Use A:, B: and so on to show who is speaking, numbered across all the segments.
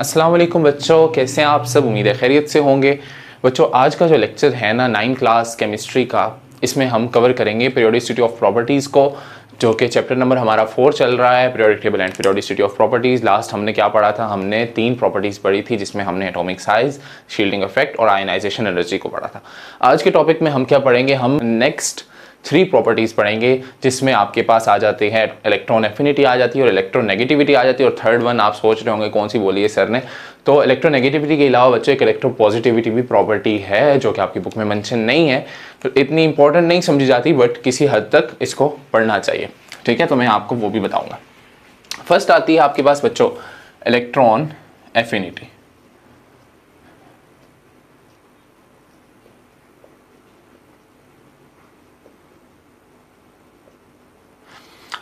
A: अस्सलाम वालेकुम बच्चों, कैसे हैं आप सब। उम्मीद है खैरियत से होंगे। बच्चों आज का जो लेक्चर है ना 9th क्लास केमिस्ट्री का, इसमें हम कवर करेंगे पीरियोडिसिटी ऑफ प्रॉपर्टीज़ को, जो कि चैप्टर नंबर हमारा 4 चल रहा है, periodic table and periodicity of properties. Last हमने क्या पढ़ा था, हमने 3 प्रॉपर्टीज़ पढ़ी थी, जिसमें हमने एटॉमिक साइज, शील्डिंग इफेक्ट और आयनाइजेशन एनर्जी को पढ़ा था। आज के टॉपिक में हम क्या पढ़ेंगे, हम नेक्स्ट 3 प्रॉपर्टीज़ पढ़ेंगे, जिसमें आपके पास आ जाते हैं इलेक्ट्रॉन एफिनिटी आ जाती है और इलेक्ट्रोनेगेटिविटी आ जाती है। और थर्ड वन आप सोच रहे होंगे कौन सी बोली है सर ने, तो इलेक्ट्रोनेगेटिविटी के अलावा बच्चों एक इलेक्ट्रोपॉजिटिविटी भी प्रॉपर्टी है, जो कि आपकी बुक में मेंशन नहीं है, तो इतनी इंपॉर्टेंट नहीं समझी जाती, बट किसी हद तक इसको पढ़ना चाहिए। ठीक है, तो मैं आपको वो भी बताऊंगा। फर्स्ट आती है आपके पास बच्चों इलेक्ट्रॉन एफिनिटी।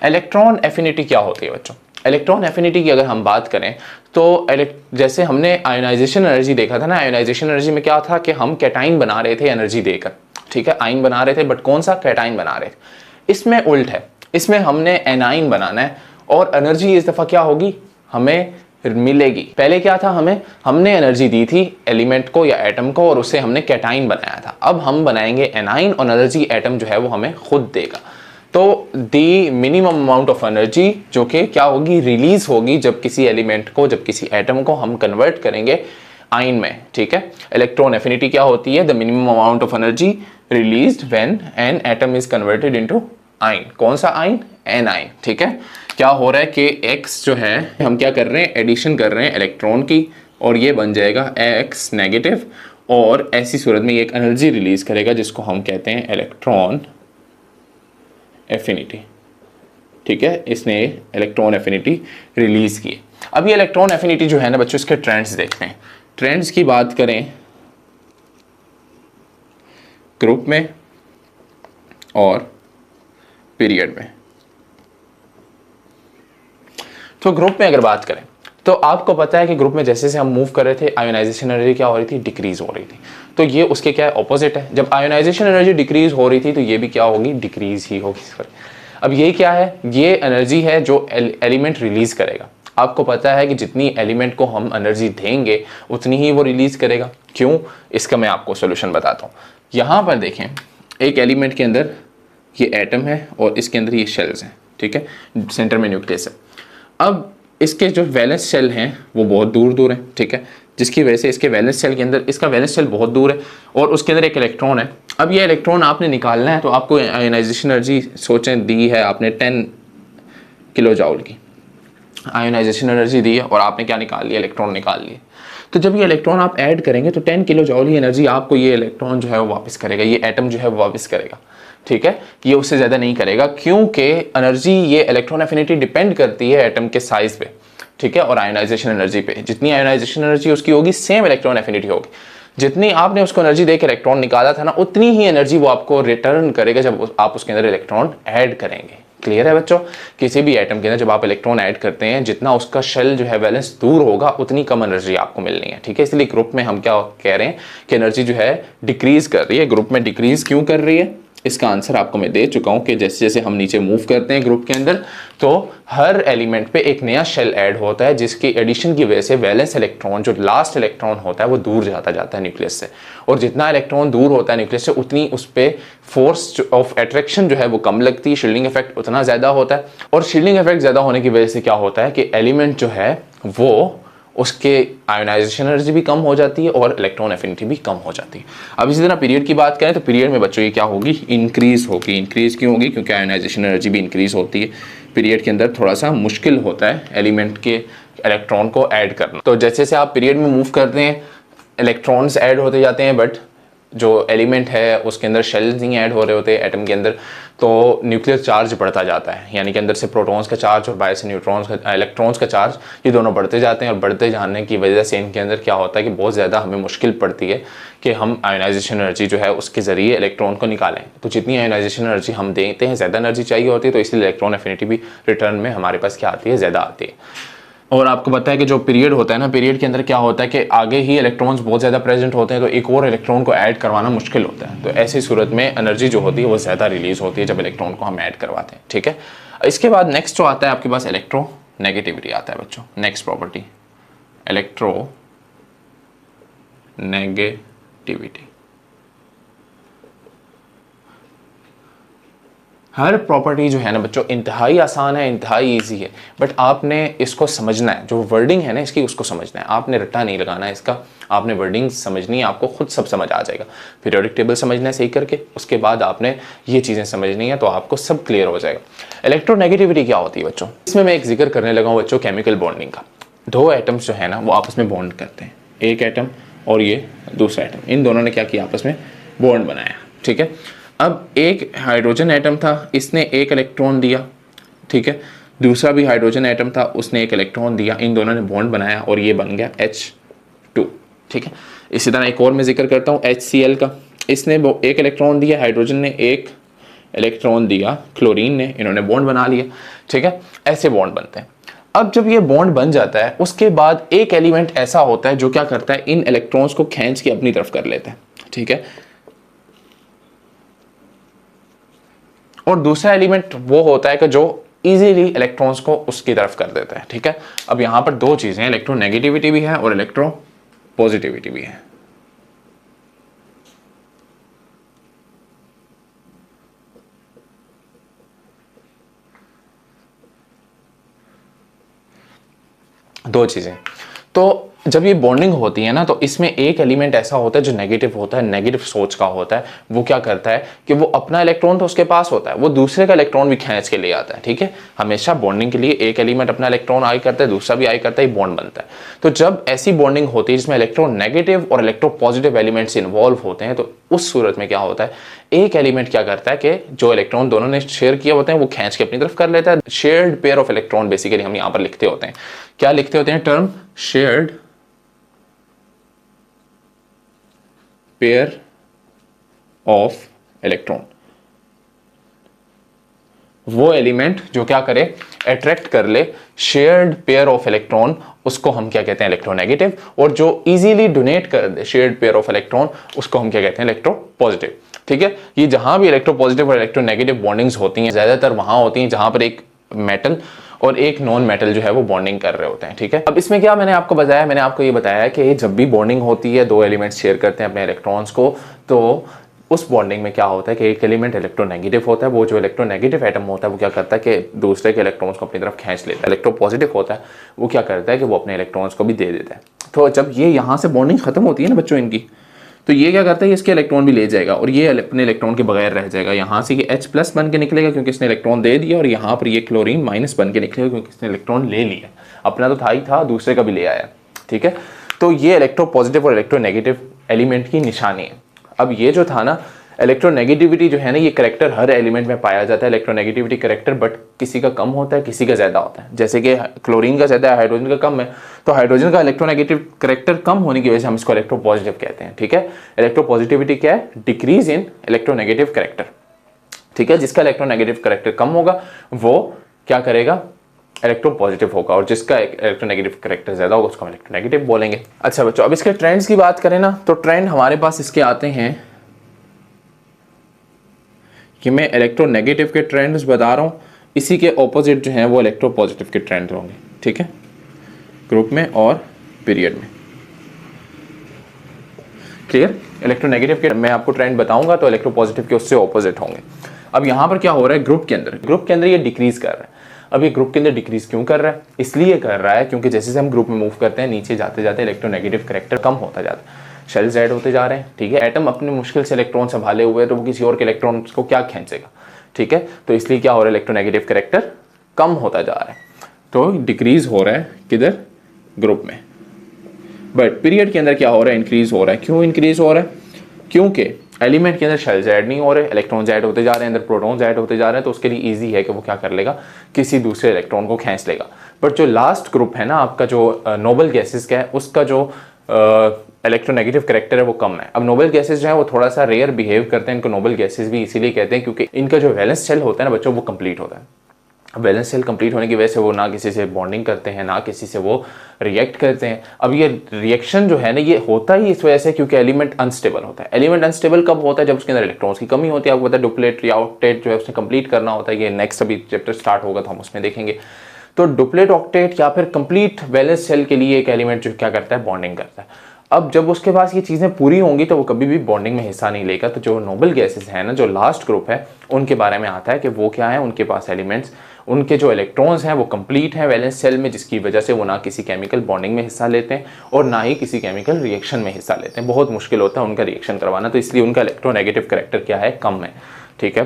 A: इलेक्ट्रॉन एफिनिटी क्या होती है बच्चों? इलेक्ट्रॉन एफिनिटी की अगर हम बात करें तो जैसे हमने आयोनाइजेशन एनर्जी देखा था ना, आयोनाइजेशन एनर्जी में क्या था कि हम कैटाइन बना रहे थे एनर्जी देकर, ठीक है, आयन बना रहे थे, बट कौन सा कैटाइन बना रहे थे। इसमें उल्ट है, इसमें हमने एनाइन बनाना है और एनर्जी इस दफा क्या होगी, हमें मिलेगी। पहले क्या था, हमने एनर्जी दी थी एलिमेंट को या एटम को और उससे हमने कैटाइन बनाया था। अब हम बनाएंगे एनाइन और एनर्जी एटम जो है वो हमें खुद देगा। तो दी मिनिमम अमाउंट ऑफ एनर्जी जो कि क्या होगी, रिलीज होगी जब किसी एलिमेंट को, जब किसी एटम को हम कन्वर्ट करेंगे आयन में। ठीक है, इलेक्ट्रॉन एफिनिटी क्या होती है, the minimum amount of energy released when an atom is converted into ion. कौन सा आयन? An ion. ठीक है, क्या हो रहा है कि एक्स जो है, हम क्या कर रहे हैं, एडिशन कर रहे हैं इलेक्ट्रॉन की, और ये बन जाएगा एक्स नेगेटिव, और ऐसी सूरत में ये एक एनर्जी रिलीज करेगा जिसको हम कहते हैं इलेक्ट्रॉन एफिनिटी। ठीक है, इसने इलेक्ट्रॉन एफिनिटी रिलीज की। अब ये इलेक्ट्रॉन एफिनिटी जो है ना बच्चों, इसके ट्रेंड्स देखते हैं। ट्रेंड्स की बात करें ग्रुप में और पीरियड में। तो ग्रुप में अगर बात करें तो आपको पता है कि ग्रुप में जैसे जैसे हम मूव कर रहे थे, आयोनाइजेशन एनर्जी क्या हो रही थी, डिक्रीज हो रही थी। तो ये उसके क्या है, ऑपोजिट है। जब आयोनाइजेशन एनर्जी डिक्रीज हो रही थी तो ये भी क्या होगी, डिक्रीज ही होगी। अब ये क्या है, ये एनर्जी है जो एलिमेंट रिलीज करेगा। आपको पता है कि जितनी एलिमेंट को हम एनर्जी देंगे उतनी ही वो रिलीज करेगा। क्यों, इसका मैं आपको सोल्यूशन बताता हूँ। यहाँ पर देखें, एक एलिमेंट के अंदर ये एटम है और इसके अंदर ये शेल्स हैं। ठीक है, सेंटर में न्यूक्लियस है। अब इसके जो वैलेंस शेल हैं वो बहुत दूर दूर हैं। ठीक है, जिसकी वजह से इसके वैलेंस शेल के अंदर, इसका वैलेंस शेल बहुत दूर है और उसके अंदर एक इलेक्ट्रॉन है। अब ये इलेक्ट्रॉन आपने निकालना है, तो आपको आयोनाइजेशन एनर्जी सोचें दी है आपने 10 किलो जाउल की आयोनाइजेशन एनर्जी दी है, और आपने क्या निकाल लिया, इलेक्ट्रॉन निकाल लिए। तो जब ये इलेक्ट्रॉन आप ऐड करेंगे तो 10 किलो जॉल ही एनर्जी आपको ये इलेक्ट्रॉन जो है वो वापस करेगा, ये एटम जो है वो वापस करेगा। ठीक है, ये उससे ज़्यादा नहीं करेगा, क्योंकि एनर्जी, ये इलेक्ट्रॉन एफिनिटी डिपेंड करती है एटम के साइज पे। ठीक है, और आयोनाइजेशन एनर्जी पे। जितनी आयोनाइजेशन एनर्जी उसकी होगी, सेम इलेक्ट्रॉन एफिनिटी होगी। जितनी आपने उसको एनर्जी देकर इलेक्ट्रॉन निकाला था ना, उतनी ही एनर्जी वो आपको रिटर्न करेगा जब आप उसके अंदर इलेक्ट्रॉन ऐड करेंगे। क्लियर है बच्चों? किसी भी एटम के अंदर जब आप इलेक्ट्रॉन ऐड करते हैं, जितना उसका शेल जो है वैलेंस दूर होगा, उतनी कम एनर्जी आपको मिलनी है। ठीक है, इसलिए ग्रुप में हम क्या कह रहे हैं कि एनर्जी जो है डिक्रीज कर रही है। ग्रुप में डिक्रीज क्यों कर रही है, इसका आंसर आपको मैं दे चुका हूं कि जैसे जैसे हम नीचे मूव करते हैं ग्रुप के अंदर, तो हर एलिमेंट पे एक नया शेल ऐड होता है, जिसकी एडिशन की वजह से वैलेंस इलेक्ट्रॉन, जो लास्ट इलेक्ट्रॉन होता है, वो दूर जाता है न्यूक्लियस से। और जितना इलेक्ट्रॉन दूर होता है न्यूक्लियस से, उतनी उस पर फोर्स ऑफ अट्रैक्शन जो है वो कम लगती है, शील्डिंग इफेक्ट उतना ज़्यादा होता है। और शील्डिंग इफेक्ट ज़्यादा होने की वजह से क्या होता है कि एलिमेंट जो है वो, उसके आयोनाइजेशन एनर्जी भी कम हो जाती है और इलेक्ट्रॉन एफिनिटी भी कम हो जाती है। अब इसी तरह पीरियड की बात करें तो पीरियड में बच्चों ये क्या होगी, इंक्रीज होगी। इंक्रीज क्यों होगी, क्योंकि आयोनाइजेशन एनर्जी भी इंक्रीज होती है। पीरियड के अंदर थोड़ा सा मुश्किल होता है एलिमेंट के इलेक्ट्रॉन को ऐड करना। तो जैसे जैसे आप पीरियड में मूव करते हैं, इलेक्ट्रॉन्स ऐड होते जाते हैं, बट जो एलिमेंट है उसके अंदर शेल्स नहीं ऐड हो रहे होते एटम के अंदर, तो न्यूक्लियर चार्ज बढ़ता जाता है। यानी कि अंदर से प्रोटॉन्स का चार्ज और बाहर से न्यूट्रॉन्स का, इलेक्ट्रॉन्स का चार्ज, ये दोनों बढ़ते जाते हैं। और बढ़ते जाने की वजह से इनके अंदर क्या होता है कि बहुत ज़्यादा हमें मुश्किल पड़ती है कि हम आयोनाइजेशन एनर्जी जो है उसके ज़रिए इलेक्ट्रॉन को निकालें। तो जितनी आयोनाइजेशन एनर्जी हम देते हैं, ज़्यादा एनर्जी चाहिए होती है, तो इसलिए इलेक्ट्रॉन एफिनिटी भी रिटर्न में हमारे पास क्या आती है, ज़्यादा आती है। और आपको पता है कि जो पीरियड होता है ना, पीरियड के अंदर क्या होता है कि आगे ही इलेक्ट्रॉन्स बहुत ज़्यादा प्रेजेंट होते हैं, तो एक और इलेक्ट्रॉन को ऐड करवाना मुश्किल होता है। तो ऐसी सूरत में एनर्जी जो होती है वो ज़्यादा रिलीज होती है जब इलेक्ट्रॉन को हम ऐड करवाते हैं। ठीक है, इसके बाद नेक्स्ट जो आता है आपके पास इलेक्ट्रोनेगेटिविटी आता है बच्चों। Next property electronegativity. हर प्रॉपर्टी जो है ना बच्चों इंतहाई आसान है, इंतहाई इजी है, बट आपने इसको समझना है, जो वर्डिंग है ना इसकी उसको समझना है, आपने रट्टा नहीं लगाना है इसका, आपने वर्डिंग समझनी है, आपको खुद सब समझ आ जाएगा। पीरियोडिक टेबल समझना है सही करके, उसके बाद आपने ये चीज़ें समझनी है तो आपको सब क्लियर हो जाएगा। इलेक्ट्रोनेगेटिविटी क्या होती है बच्चों, इसमें मैं एक जिक्र करने लगा हूँ बच्चों केमिकल बॉन्डिंग का। दो एटम्स जो है ना वो आपस में बॉन्ड करते हैं, एक एटम और ये दूसरा एटम, इन दोनों ने क्या किया आपस में बॉन्ड बनाया, ठीक है। अब एक हाइड्रोजन एटम था, इसने एक इलेक्ट्रॉन दिया, ठीक है, दूसरा भी हाइड्रोजन एटम था, उसने एक इलेक्ट्रॉन दिया, इन दोनों ने बॉन्ड बनाया और ये बन गया H2, ठीक है। इसी तरह एक और मैं जिक्र करता हूँ HCl का, इसने एक इलेक्ट्रॉन दिया, हाइड्रोजन ने एक इलेक्ट्रॉन दिया, क्लोरीन ने, इन्होंने बॉन्ड बना लिया, ठीक है। ऐसे बॉन्ड बनते हैं। अब जब ये बॉन्ड बन जाता है उसके बाद एक एलिमेंट ऐसा होता है जो क्या करता है, इन इलेक्ट्रॉन्स को खींच के अपनी तरफ कर लेता है, ठीक है। और दूसरा एलिमेंट वो होता है कि जो इजीली इलेक्ट्रॉन्स को उसकी तरफ कर देता है, ठीक है। अब यहां पर दो चीजें हैं, इलेक्ट्रोनेगेटिविटी भी है और इलेक्ट्रो पॉजिटिविटी भी है। दो चीजें। तो जब ये बॉन्डिंग होती है ना तो इसमें एक एलिमेंट ऐसा होता है जो नेगेटिव होता है, नेगेटिव सोच का होता है। वो क्या करता है कि वो अपना इलेक्ट्रॉन तो उसके पास होता है, वो दूसरे का इलेक्ट्रॉन भी खींच के ले आता है, ठीक है। हमेशा बॉन्डिंग के लिए एक एलिमेंट अपना इलेक्ट्रॉन आई करता है, दूसरा भी आई करता है, बॉन्ड बनता है। तो जब ऐसी बॉन्डिंग होती है जिसमें इलेक्ट्रॉन नेगेटिव और इलेक्ट्रो पॉजिटिव एलिमेंट्स इन्वॉल्व होते हैं, तो उस सूरत में क्या होता है, एक एलिमेंट क्या करता है कि जो इलेक्ट्रॉन दोनों ने शेयर किए होते हैं वो खींच के अपनी तरफ कर लेता है। Shared pair of electron basically हम यहां पर लिखते होते हैं। क्या लिखते होते हैं term, shared pair of electron. वो एलिमेंट जो क्या करे, अट्रैक्ट कर ले शेयर्ड पेयर ऑफ इलेक्ट्रॉन, उसको हम क्या कहते हैं, इलेक्ट्रोनेगेटिव। और जो इजीली डोनेट कर दे शेयर्ड पेयर ऑफ इलेक्ट्रॉन, उसको हम क्या कहते हैं, इलेक्ट्रो पॉजिटिव, ठीक है। ये जहां भी इलेक्ट्रो पॉजिटिव और इलेक्ट्रोनेगेटिव बॉन्डिंग्स होती हैं ज्यादातर वहां होती हैं जहां पर एक मेटल और एक नॉन मेटल जो है वो बॉन्डिंग कर रहे होते हैं, ठीक है। अब इसमें क्या मैंने आपको बताया, मैंने आपको ये बताया कि जब भी बॉन्डिंग होती है, दो एलिमेंट्स शेयर करते हैं अपने इलेक्ट्रॉन्स को, तो उस बॉन्डिंग में क्या होता है कि एक एलिमेंट इलेक्ट्रोनेगेटिव होता है, वो जो इलेक्ट्रोनेगेटिव एटम होता है वो क्या करता है कि दूसरे के इलेक्ट्रॉन्स को अपनी तरफ खींच लेता है। इलेक्ट्रो पॉजिटिव होता है वो क्या करता है कि वो अपने इलेक्ट्रॉन्स को भी दे देता है। तो जब ये यहाँ से बॉन्डिंग खत्म होती है ना बच्चों इनकी, तो ये क्या करता है, इसके इलेक्ट्रॉन भी ले जाएगा और ये अपने इलेक्ट्रॉन के बगैर रह जाएगा। यहाँ से ये H+ बन के निकलेगा क्योंकि इसने इलेक्ट्रॉन दे दिया, और यहाँ पर ये क्लोरीन माइनस बन के निकलेगा क्योंकि इसने इलेक्ट्रॉन ले लिया। अपना तो था ही था, दूसरे का भी ले आया, ठीक है। तो ये इलेक्ट्रो पॉजिटिव और इलेक्ट्रो नेगेटिव एलिमेंट की निशानी है। अब ये जो था ना इलेक्ट्रोनेगेटिविटी जो है ना, ये करेक्टर हर एलिमेंट में पाया जाता है, इलेक्ट्रोनेगेटिविटी करेक्टर, बट किसी का कम होता है, किसी का ज़्यादा होता है। जैसे कि क्लोरीन का ज़्यादा है, हाइड्रोजन का कम है, तो हाइड्रोजन का इलेक्ट्रोनेगेटिव करेक्टर कम होने की वजह से हम इसको इलेक्ट्रो पॉजिटिव कहते हैं, ठीक है। इलेक्ट्रो पॉजिटिविटी क्या है, डिक्रीज इन इलेक्ट्रोनेगेटिव करेक्टर, ठीक है। जिसका इलेक्ट्रोनेगेटिव करेक्टर कम होगा वो क्या करेगा, इलेक्ट्रो पॉजिटिव होगा, और जिसका इलेक्ट्रोनेगेटिव करेक्टर ज्यादा होगा उसको हम इलेक्ट्रोनेगेटिव बोलेंगे। अच्छा बच्चों, अब इसके ट्रेंड्स की बात करें ना, तो ट्रेंड हमारे पास इसके आते हैं कि मैं इलेक्ट्रोनेगेटिव के ट्रेंड्स बता रहा हूँ, इसी के ऑपोजिट जो हैं वो इलेक्ट्रो पॉजिटिव के ट्रेंड होंगे, ठीक है, ग्रुप में और पीरियड में। क्लियर। इलेक्ट्रोनेगेटिव के मैं आपको ट्रेंड बताऊंगा तो इलेक्ट्रो पॉजिटिव के उससे ऑपोजिट होंगे। अब यहाँ पर क्या हो रहा है, ग्रुप के अंदर ये डिक्रीज कर रहा है। अब ये ग्रुप के अंदर डिक्रीज क्यों कर रहा है, इसलिए कर रहा है क्योंकि जैसे जैसे हम ग्रुप में मूव करते हैं नीचे जाते जाते इलेक्ट्रोनेगेटिव करेक्टर कम होता जाता है, शेल्स ऐड होते जा रहे हैं, ठीक है। एटम अपने मुश्किल से इलेक्ट्रॉन संभाले हुए हैं तो वो किसी और के इलेक्ट्रॉन को क्या खींचेगा, ठीक है। तो इसलिए क्या हो रहा है, इलेक्ट्रोनेगेटिव करेक्टर कम होता जा रहा है, तो डिक्रीज हो रहा है किधर, ग्रुप में। बट पीरियड के अंदर क्या हो रहा है, इंक्रीज हो रहा है। क्यों इंक्रीज हो रहा है, क्योंकि एलिमेंट के अंदर शेल्स ऐड नहीं हो रहे, इलेक्ट्रॉन्स ऐड होते जा रहे हैं, अंदर प्रोटॉन्स ऐड होते जा रहे हैं, तो उसके लिए इजी है कि वो क्या कर लेगा, किसी दूसरे इलेक्ट्रॉन को खींच लेगा। बट जो लास्ट ग्रुप है ना आपका, जो नोबल गैसेस का है, उसका जो इलेक्ट्रोनेगेटिव करेक्टर है वो कम है। अब नोबल गैसेस जो है वो थोड़ा सा रेयर बिहेव करते हैं, इनको नोबल गैसेस भी इसीलिए कहते हैं क्योंकि इनका जो वैलेंस शेल होता है ना बच्चों, वो कंप्लीट होता है। बैलेंस सेल कंप्लीट होने की वजह से वो ना किसी से बॉन्डिंग करते हैं, ना किसी से वो रिएक्ट करते हैं। अब ये रिएक्शन जो है ना, ये होता ही इस वजह से क्योंकि एलिमेंट अनस्टेबल होता है। एलिमेंट अनस्टेबल कब होता है, जब उसके अंदर इलेक्ट्रॉन्स की कमी होती है। आपको पता है डुप्लेट या आउटेट जो है उसने कंप्लीट करना होता है, ये नेक्स्ट अभी चैप्टर स्टार्ट होगा तो हम उसमें देखेंगे। तो डुप्लेट ऑक्टेट या फिर कंप्लीट वैलेंस शेल के लिए एक एलिमेंट जो क्या करता है, बॉन्डिंग करता है। अब जब उसके पास ये चीज़ें पूरी होंगी तो वो कभी भी बॉन्डिंग में हिस्सा नहीं लेगा। तो जो नोबल गैसेस हैं ना, जो लास्ट ग्रुप है, उनके बारे में आता है कि वो क्या है, उनके पास एलिमेंट्स, उनके जो इलेक्ट्रॉन्स हैं वो कंप्लीट हैं वैलेंस शेल में, जिसकी वजह से वो ना किसी केमिकल बॉन्डिंग में हिस्सा लेते हैं और ना ही किसी केमिकल रिएक्शन में हिस्सा लेते हैं। बहुत मुश्किल होता है उनका रिएक्शन करवाना, तो इसलिए उनका इलेक्ट्रोनेगेटिव करेक्टर क्या है, कम है। ठीक है,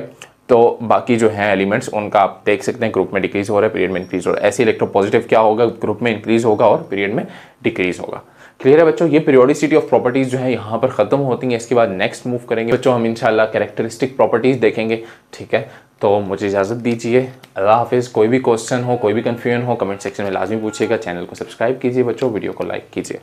A: तो बाकी जो है एलिमेंट्स उनका आप देख सकते हैं ग्रुप में डिक्रीज हो रहा है, पीरियड में इंक्रीज हो रहा है। ऐसे इलेक्ट्रोपॉजिटिव क्या होगा, ग्रुप में इंक्रीज होगा और पीरियड में डिक्रीज होगा। क्लियर है बच्चों, ये पीरियोडिसिटी ऑफ प्रॉपर्टीज जो है यहाँ पर खत्म होती हैं। इसके बाद नेक्स्ट मूव करेंगे बच्चों हम इंशाल्लाह कैरेक्टरिस्टिक प्रॉपर्टीज देखेंगे। ठीक है, तो मुझे इजाज़त दीजिए, अल्लाह हाफिज़। कोई भी क्वेश्चन हो, कोई भी कन्फ्यूजन हो, कमेंट सेक्शन में लाजमी पूछिएगा। चैनल को सब्सक्राइब कीजिए बच्चों, वीडियो को लाइक कीजिए।